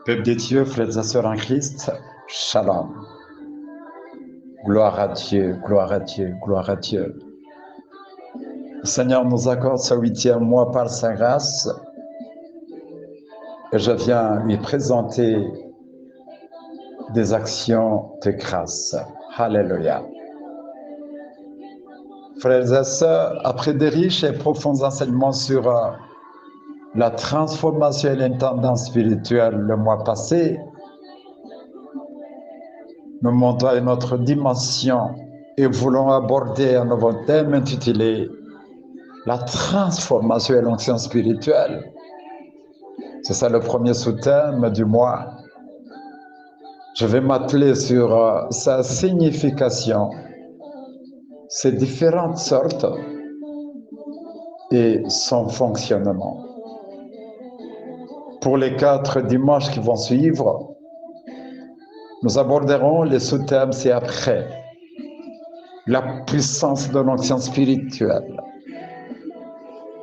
Peuple de Dieu, frères et sœurs en Christ, Shalom. Gloire à Dieu, gloire à Dieu, gloire à Dieu. Le Seigneur nous accorde ce 8e mois par sa grâce et je viens lui présenter des actions de grâce. Alléluia. Frères et sœurs, après des riches et profonds enseignements sur la transformation et l'intendance spirituelle le mois passé, nous montons à une autre dimension et voulons aborder un nouveau thème intitulé la transformation et l'onction spirituelle. C'est ça le premier sous-thème du mois. Je vais m'atteler sur sa signification, ses différentes sortes et son fonctionnement. Pour les 4 dimanches qui vont suivre, nous aborderons les sous-thèmes ci-après. La puissance de l'onction spirituelle.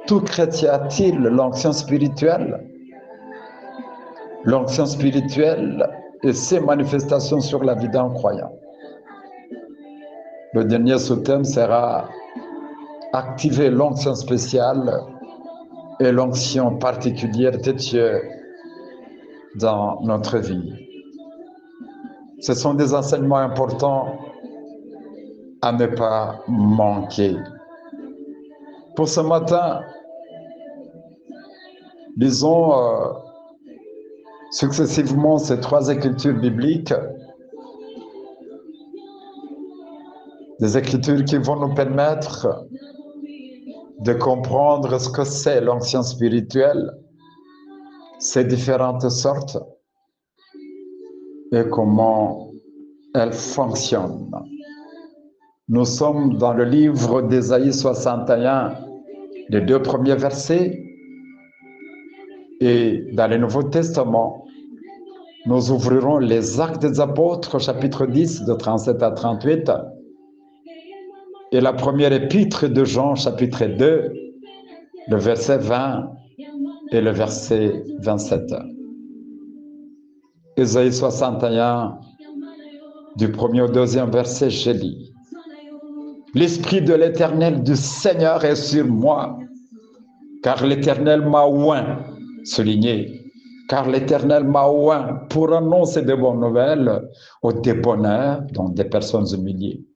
Tout chrétien a-t-il l'onction spirituelle? L'onction spirituelle et ses manifestations sur la vie d'un croyant. Le dernier sous-thème sera activer l'onction spéciale et l'onction particulière de Dieu dans notre vie. Ce sont des enseignements importants à ne pas manquer. Pour ce matin, lisons successivement ces 3 écritures bibliques, des écritures qui vont nous permettre de comprendre ce que c'est l'onction spirituelle, ses différentes sortes et comment elle fonctionne. Nous sommes dans le livre d'Ésaïe 61, les 2 premiers versets, et dans le Nouveau Testament, nous ouvrirons les Actes des Apôtres, chapitre 10, de 37 à 38, et la première épître de Jean, chapitre 2, le verset 20 et le verset 27. Ésaïe 61, du 1er au 2e verset, je lis. L'Esprit de l'Éternel du Seigneur est sur moi, car l'Éternel m'a oint, souligné, car l'Éternel m'a oint pour annoncer de bonnes nouvelles aux débonnaires, donc des personnes humiliées.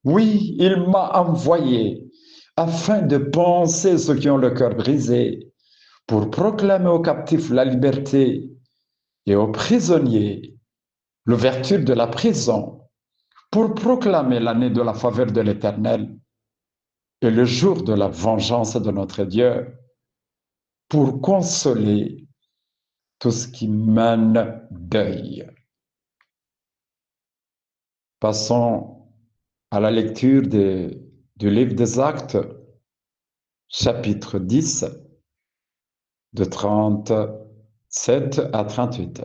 Oui, il m'a envoyé afin de panser ceux qui ont le cœur brisé, pour proclamer aux captifs la liberté et aux prisonniers l'ouverture de la prison, pour proclamer l'année de la faveur de l'Éternel et le jour de la vengeance de notre Dieu, pour consoler tout ce qui mène deuil. Passons à la lecture du livre des Actes, chapitre 10, de 37 à 38.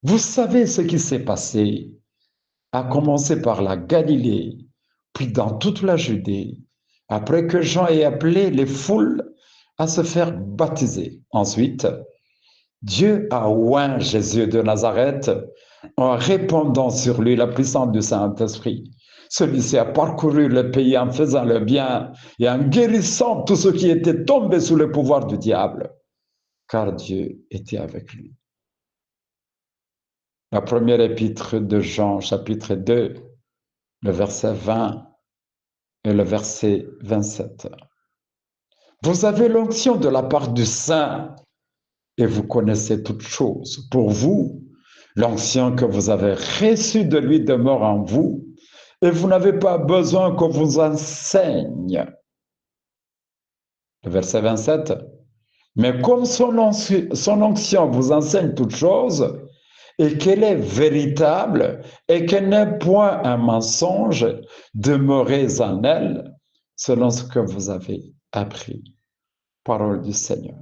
Vous savez ce qui s'est passé, à commencer par la Galilée, puis dans toute la Judée, après que Jean ait appelé les foules à se faire baptiser. Ensuite, Dieu a oint Jésus de Nazareth en répandant sur lui la puissance du Saint-Esprit. Celui-ci a parcouru le pays en faisant le bien et en guérissant tous ceux qui étaient tombés sous le pouvoir du diable, car Dieu était avec lui. La première épître de Jean, chapitre 2, le verset 20 et le verset 27. Vous avez l'onction de la part du Saint et vous connaissez toutes choses. Pour vous, l'onction que vous avez reçue de lui demeure en vous et vous n'avez pas besoin qu'on vous enseigne. Le verset 27. Mais comme son onction vous enseigne toutes choses, et qu'elle est véritable, et qu'elle n'est point un mensonge, demeurez en elle, selon ce que vous avez appris. Parole du Seigneur.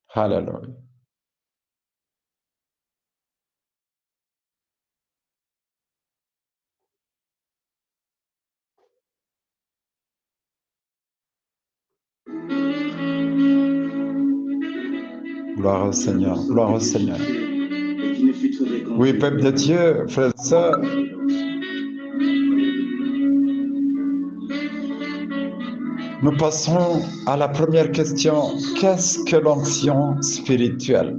Alléluia. Gloire au Seigneur, gloire au Seigneur. Oui, peuple de Dieu, frères et sœurs, nous passons à la première question. Qu'est-ce que l'onction spirituelle?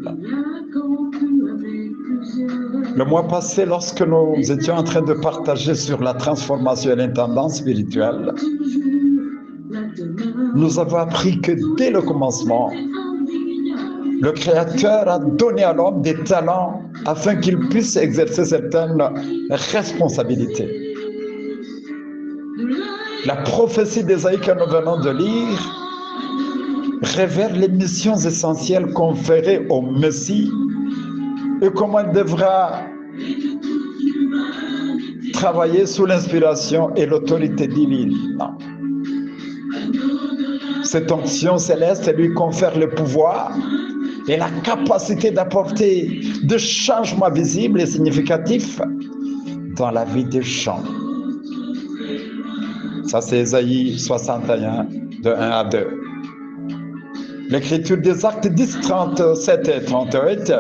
Le mois passé, lorsque nous étions en train de partager sur la transformation et l'intendance spirituelle, nous avons appris que dès le commencement, le Créateur a donné à l'homme des talents afin qu'il puisse exercer certaines responsabilités. La prophétie d'Ésaïe que nous venons de lire révèle les missions essentielles conférées au Messie et comment il devra travailler sous l'inspiration et l'autorité divine. Cette onction céleste lui confère le pouvoir et la capacité d'apporter des changements visibles et significatifs dans la vie des gens. Ça, c'est Ésaïe 61, de 1 à 2. L'écriture des Actes 10, 37 et 38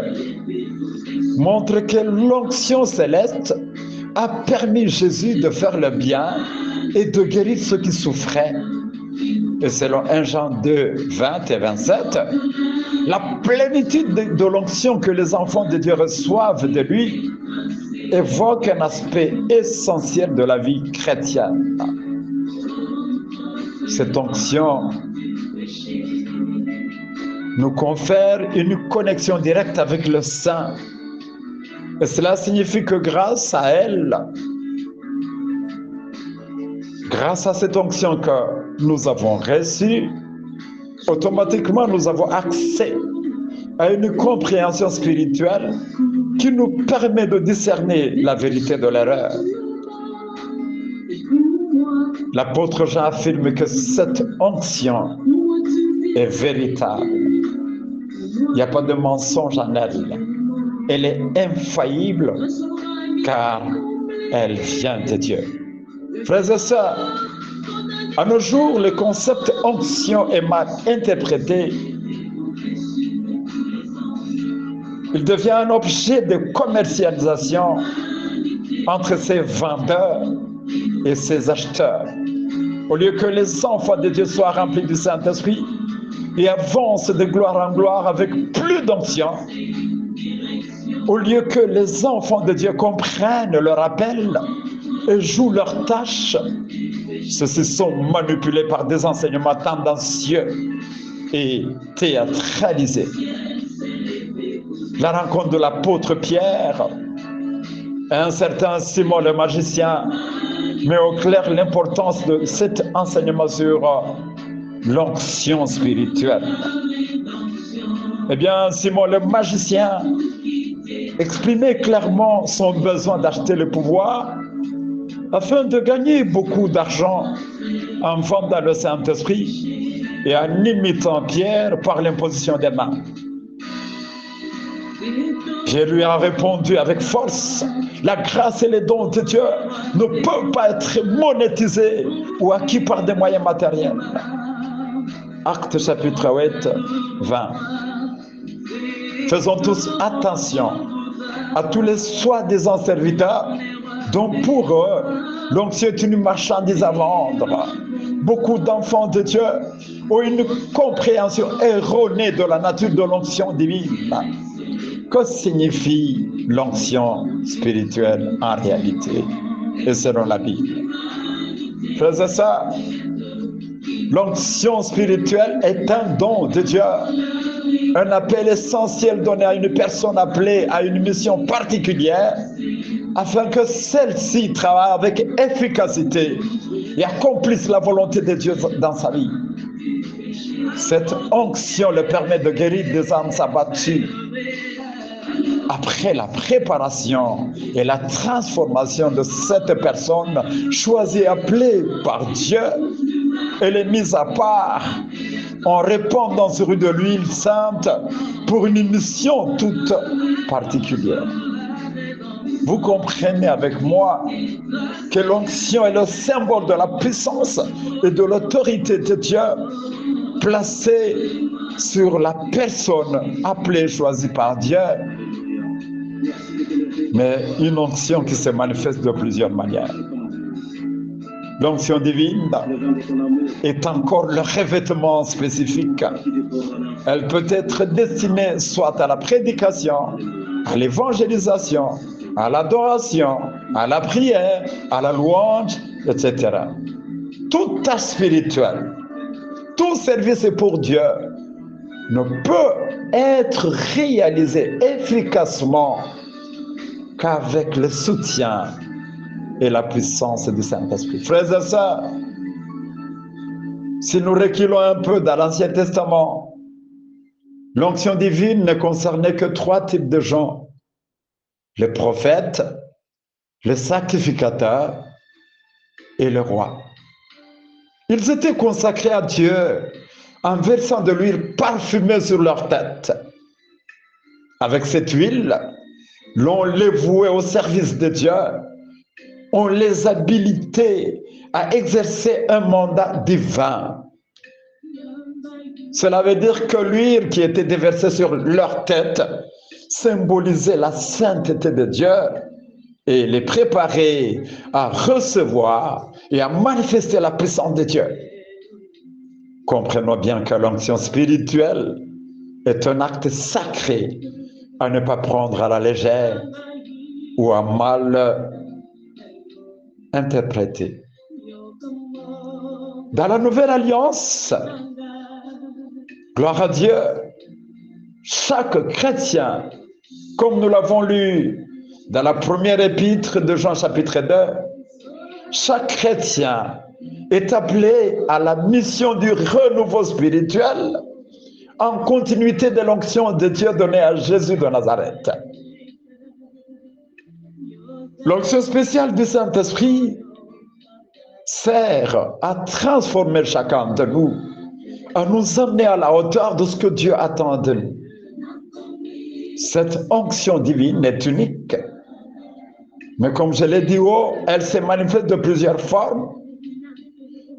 montre que l'onction céleste a permis Jésus de faire le bien et de guérir ceux qui souffraient. Et selon 1 Jean 2, 20 et 27, la plénitude de l'onction que les enfants de Dieu reçoivent de lui évoque un aspect essentiel de la vie chrétienne. Cette onction nous confère une connexion directe avec le Saint. Et cela signifie que grâce à elle, grâce à cette onction que nous avons reçue, automatiquement nous avons accès à une compréhension spirituelle qui nous permet de discerner la vérité de l'erreur. L'apôtre Jean affirme que cette onction est véritable. Il n'y a pas de mensonge en elle. Elle est infaillible car elle vient de Dieu. Frères et sœurs, à nos jours, le concept onction est mal interprété. Il devient un objet de commercialisation entre ses vendeurs et ses acheteurs. Au lieu que les enfants de Dieu soient remplis du Saint-Esprit et avancent de gloire en gloire avec plus d'onction, au lieu que les enfants de Dieu comprennent leur appel et jouent leurs tâches, ceux-ci sont manipulés par des enseignements tendancieux et théâtralisés. La rencontre de l'apôtre Pierre et un certain Simon le magicien met au clair l'importance de cet enseignement sur l'onction spirituelle. Eh bien, Simon le magicien exprimait clairement son besoin d'acheter le pouvoir afin de gagner beaucoup d'argent en vendant le Saint-Esprit et en imitant Pierre par l'imposition des mains. Pierre lui a répondu avec force: la grâce et les dons de Dieu ne peuvent pas être monétisés ou acquis par des moyens matériels. Actes chapitre 8, 20. Faisons tous attention à tous les soi-disant serviteurs dont pour eux l'onction est une marchandise à vendre. Beaucoup d'enfants de Dieu ont une compréhension erronée de la nature de l'onction divine. Que signifie l'onction spirituelle en réalité et selon la Bible? Frères et sœurs, l'onction spirituelle est un don de Dieu, un appel essentiel donné à une personne appelée à une mission particulière afin que celle-ci travaille avec efficacité et accomplisse la volonté de Dieu dans sa vie. Cette onction le permet de guérir des âmes abattues. Après la préparation et la transformation de cette personne choisie et appelée par Dieu, elle est mise à part en répandant sur de l'huile sainte pour une mission toute particulière. Vous comprenez avec moi que l'onction est le symbole de la puissance et de l'autorité de Dieu placée sur la personne appelée, choisie par Dieu, mais une onction qui se manifeste de plusieurs manières. L'onction divine est encore le revêtement spécifique. Elle peut être destinée soit à la prédication, à l'évangélisation, à l'adoration, à la prière, à la louange, etc. Tout acte spirituel, tout service pour Dieu ne peut être réalisé efficacement qu'avec le soutien et la puissance du Saint-Esprit. Frères et sœurs, si nous reculons un peu dans l'Ancien Testament, l'onction divine ne concernait que 3 types de gens: le prophète, le sacrificateur et le roi. Ils étaient consacrés à Dieu en versant de l'huile parfumée sur leur tête. Avec cette huile, l'on les vouait au service de Dieu. On les habilitait à exercer un mandat divin. Cela veut dire que l'huile qui était déversée sur leur tête symbolisait la sainteté de Dieu et les préparait à recevoir et à manifester la puissance de Dieu. Comprenons bien que l'onction spirituelle est un acte sacré à ne pas prendre à la légère ou à mal interpréter. Dans la Nouvelle Alliance, gloire à Dieu, chaque chrétien, comme nous l'avons lu dans la première épître de Jean chapitre 2, chaque chrétien est appelé à la mission du renouveau spirituel en continuité de l'onction de Dieu donnée à Jésus de Nazareth. L'onction spéciale du Saint-Esprit sert à transformer chacun de nous, à nous amener à la hauteur de ce que Dieu attend de nous. Cette onction divine est unique, mais comme je l'ai dit haut, elle se manifeste de plusieurs formes,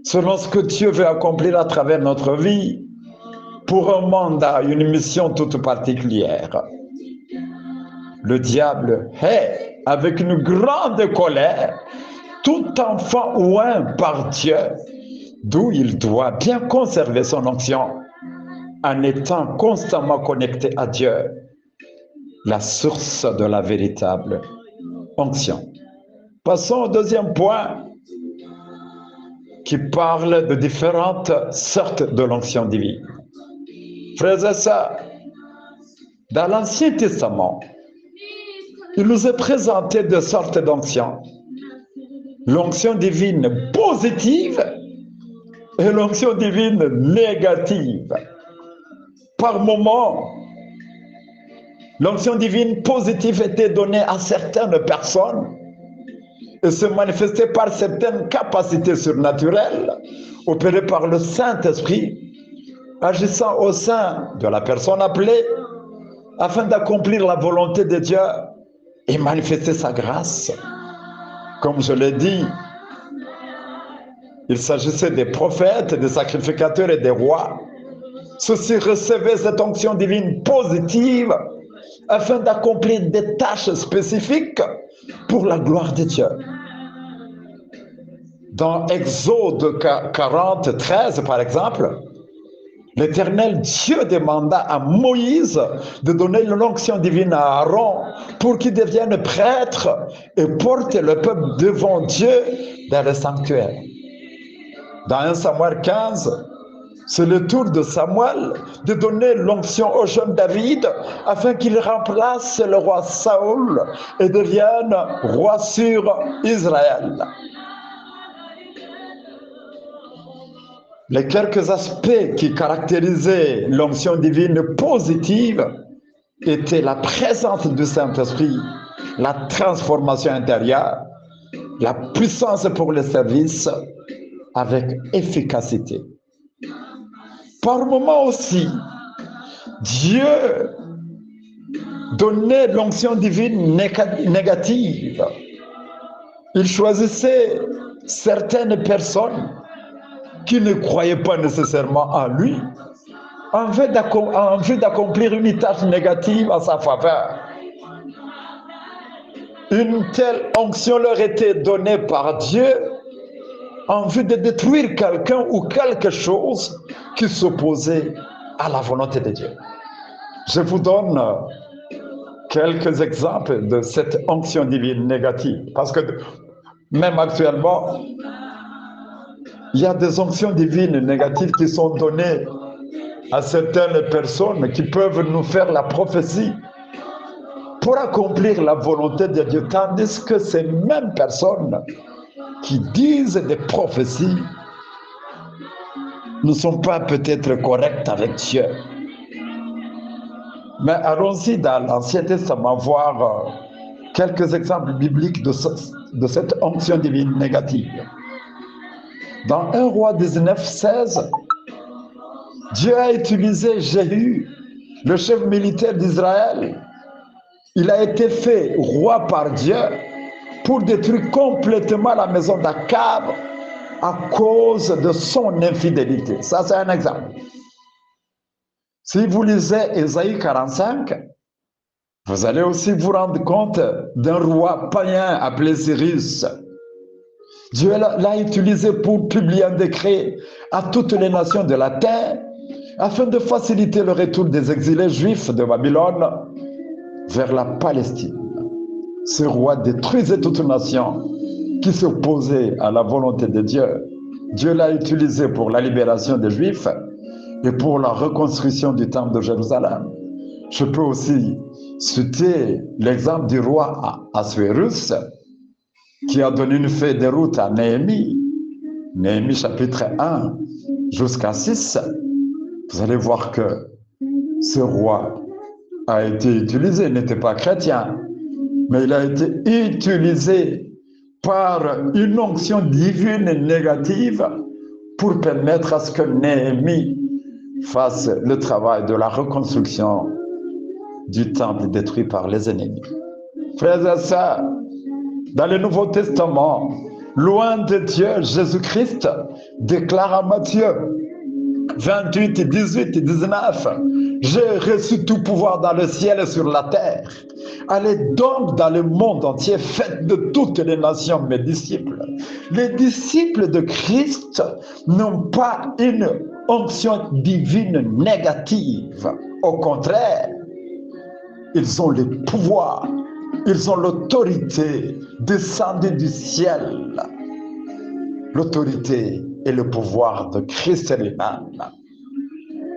selon ce que Dieu veut accomplir à travers notre vie, pour un mandat, une mission toute particulière. Le diable hait avec une grande colère tout enfant oint par Dieu, d'où il doit bien conserver son onction en étant constamment connecté à Dieu, la source de la véritable onction. Passons au deuxième point qui parle de différentes sortes de l'onction divine. Frères et sœurs, dans l'Ancien Testament, il nous est présenté deux sortes d'onction. L'onction divine positive et l'onction divine négative. Par moment, l'onction divine positive était donnée à certaines personnes et se manifestait par certaines capacités surnaturelles opérées par le Saint-Esprit, agissant au sein de la personne appelée afin d'accomplir la volonté de Dieu et manifester sa grâce. Comme je l'ai dit, il s'agissait des prophètes, des sacrificateurs et des rois. Ceux-ci recevaient cette onction divine positive afin d'accomplir des tâches spécifiques pour la gloire de Dieu. Dans Exode 40, 13, par exemple, l'Éternel Dieu demanda à Moïse de donner l'onction divine à Aaron pour qu'il devienne prêtre et porte le peuple devant Dieu dans le sanctuaire. Dans 1 Samuel 15, c'est le tour de Samuel de donner l'onction au jeune David afin qu'il remplace le roi Saoul et devienne roi sur Israël. Les quelques aspects qui caractérisaient l'onction divine positive étaient la présence du Saint-Esprit, la transformation intérieure, la puissance pour le service avec efficacité. Par moments aussi, Dieu donnait l'onction divine négative. Il choisissait certaines personnes qui ne croyaient pas nécessairement en lui, en vue d'accomplir une tâche négative en sa faveur. Une telle onction leur était donnée par Dieu en vue de détruire quelqu'un ou quelque chose qui s'opposait à la volonté de Dieu. Je vous donne quelques exemples de cette onction divine négative, parce que même actuellement, il y a des onctions divines négatives qui sont données à certaines personnes qui peuvent nous faire la prophétie pour accomplir la volonté de Dieu, tandis que ces mêmes personnes qui disent des prophéties ne sont pas peut-être correctes avec Dieu. Mais allons-y dans l'Ancien Testament voir quelques exemples bibliques de cette onction divine négative. Dans 1 Roi 19, 16, Dieu a utilisé Jéhu, le chef militaire d'Israël. Il a été fait roi par Dieu pour détruire complètement la maison d'Akab à cause de son infidélité. Ça, c'est un exemple. Si vous lisez Ésaïe 45, vous allez aussi vous rendre compte d'un roi païen appelé Cyrus. Dieu l'a utilisé pour publier un décret à toutes les nations de la terre afin de faciliter le retour des exilés juifs de Babylone vers la Palestine. Ce roi détruisait toute nation qui s'opposait à la volonté de Dieu. Dieu l'a utilisé pour la libération des Juifs et pour la reconstruction du temple de Jérusalem. Je peux aussi citer l'exemple du roi Assuérus qui a donné une feuille de route à Néhémie. Néhémie chapitre 1 jusqu'à 6. Vous allez voir que ce roi a été utilisé, il n'était pas chrétien, mais il a été utilisé par une onction divine négative pour permettre à ce que Néhémie fasse le travail de la reconstruction du temple détruit par les ennemis. Frères et sœurs, dans le Nouveau Testament, loin de Dieu, Jésus-Christ déclare à Matthieu 28, 18 et 19, « J'ai reçu tout pouvoir dans le ciel et sur la terre. Allez donc dans le monde entier, faites de toutes les nations mes disciples. » Les disciples de Christ n'ont pas une onction divine négative. Au contraire, ils ont le pouvoir, ils ont l'autorité descendue du ciel. L'autorité et le pouvoir de Christ lui-même.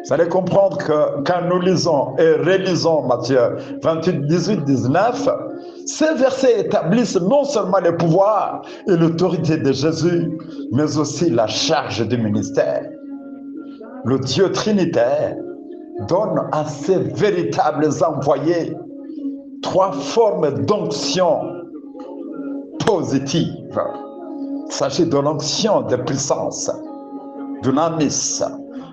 Vous allez comprendre que quand nous lisons et relisons Matthieu 28, 18, 19, ces versets établissent non seulement le pouvoir et l'autorité de Jésus, mais aussi la charge du ministère. Le Dieu trinitaire donne à ses véritables envoyés 3 formes d'onction positive. Il s'agit de l'onction de puissance, dunamis,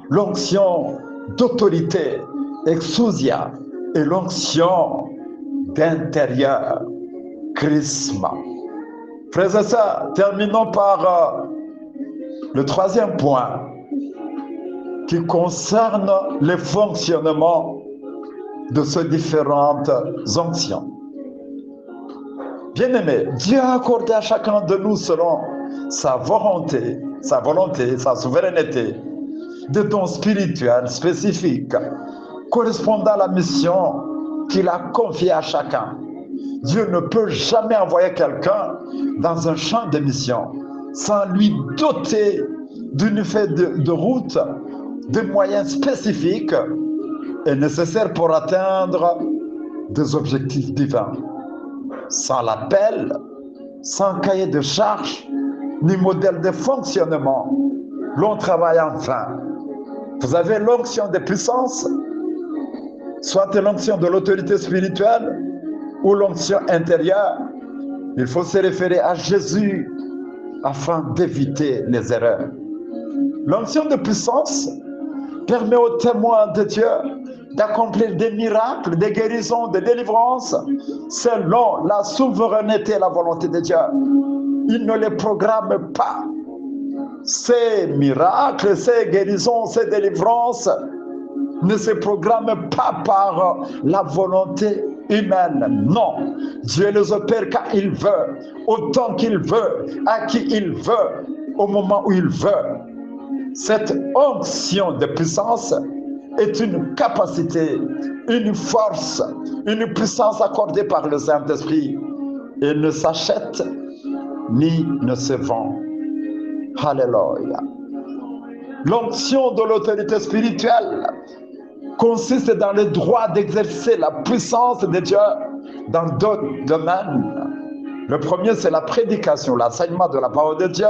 l'onction d'autorité, exousia, et l'onction d'intérieur, charisma. Frères et sœurs, terminons par le 3e point qui concerne le fonctionnement de ces différentes onctions. Bien-aimés, Dieu a accordé à chacun de nous selon sa volonté, sa souveraineté, des dons spirituels spécifiques correspondant à la mission qu'il a confiée à chacun. Dieu ne peut jamais envoyer quelqu'un dans un champ de mission sans lui doter d'une feuille de route, de moyens spécifiques et nécessaires pour atteindre des objectifs divins. Sans l'appel, sans cahier de charge, ni modèle de fonctionnement, l'on travaille en vain. Vous avez l'onction de puissance, soit l'onction de l'autorité spirituelle ou l'onction intérieure. Il faut se référer à Jésus afin d'éviter les erreurs. L'onction de puissance permet aux témoins de Dieu d'accomplir des miracles, des guérisons, des délivrances selon la souveraineté et la volonté de Dieu. Il ne les programme pas. Ces miracles, ces guérisons, ces délivrances ne se programme pas par la volonté humaine. Non, Dieu les opère quand il veut, autant qu'il veut, à qui il veut, au moment où il veut. Cette onction de puissance est une capacité, une force, une puissance accordée par le Saint-Esprit et ne s'achète ni ne se vend. Alléluia. L'onction de l'autorité spirituelle consiste dans le droit d'exercer la puissance de Dieu dans d'autres domaines. Le premier, c'est la prédication, l'enseignement de la parole de Dieu.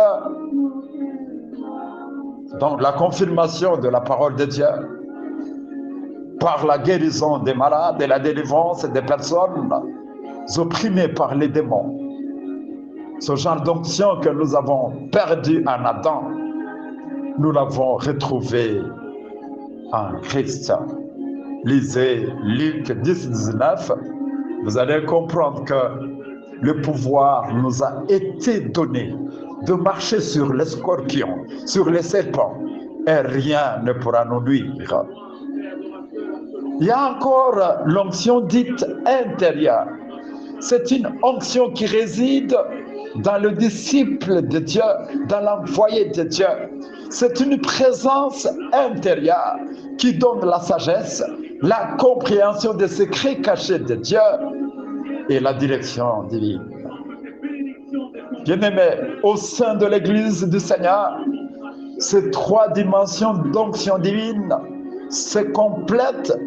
Donc, la confirmation de la parole de Dieu par la guérison des malades et la délivrance des personnes opprimées par les démons. Ce genre d'onction que nous avons perdu en Adam, nous l'avons retrouvé en Christ. Lisez Luc 10, 19. Vous allez comprendre que le pouvoir nous a été donné de marcher sur les scorpions, sur les serpents, et rien ne pourra nous nuire. Il y a encore l'onction dite intérieure. C'est une onction qui réside dans le disciple de Dieu, dans l'envoyé de Dieu. C'est une présence intérieure qui donne la sagesse, la compréhension des secrets cachés de Dieu et la direction divine. Bien-aimés, au sein de l'Église du Seigneur, ces trois dimensions d'onction divine se complètent,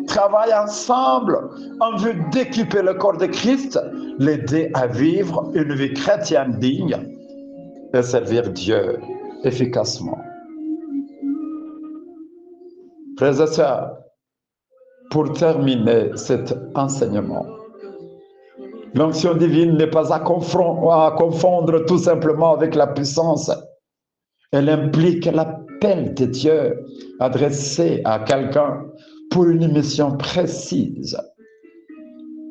travaillent ensemble en vue d'équiper le corps de Christ, l'aider à vivre une vie chrétienne digne et servir Dieu efficacement. Frères et sœurs, pour terminer cet enseignement, l'onction divine n'est pas à confondre tout simplement avec la puissance. Elle implique l'appel de Dieu adressé à quelqu'un pour une mission précise.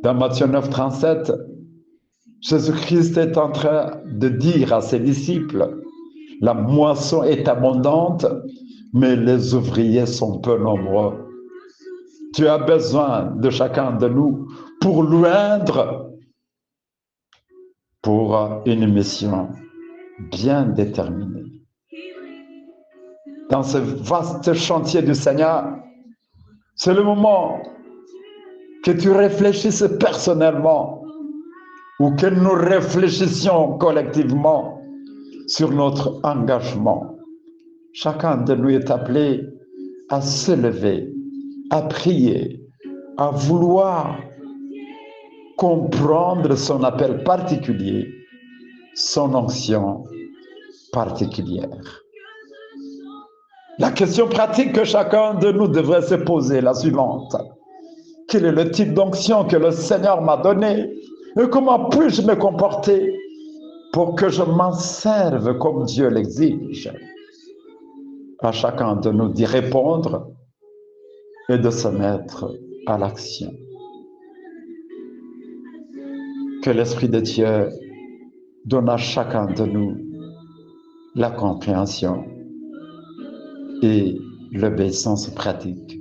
Dans Matthieu 9, 37, Jésus-Christ est en train de dire à ses disciples, « La moisson est abondante, mais les ouvriers sont peu nombreux. » Tu as besoin de chacun de nous pour l'oindre pour une mission bien déterminée. Dans ce vaste chantier du Seigneur, c'est le moment que tu réfléchisses personnellement ou que nous réfléchissions collectivement sur notre engagement. Chacun de nous est appelé à se lever, à prier, à vouloir comprendre son appel particulier, son onction particulière. La question pratique que chacun de nous devrait se poser est la suivante. Quel est le type d'onction que le Seigneur m'a donné et comment puis-je me comporter pour que je m'en serve comme Dieu l'exige? À chacun de nous d'y répondre et de se mettre à l'action. Que l'Esprit de Dieu donne à chacun de nous la compréhension et l'obéissance pratique.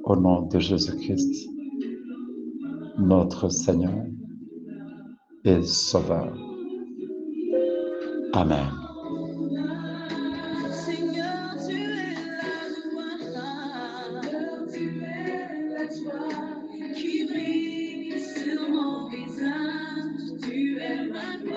Au nom de Jésus-Christ, notre Seigneur et Sauveur. Amen.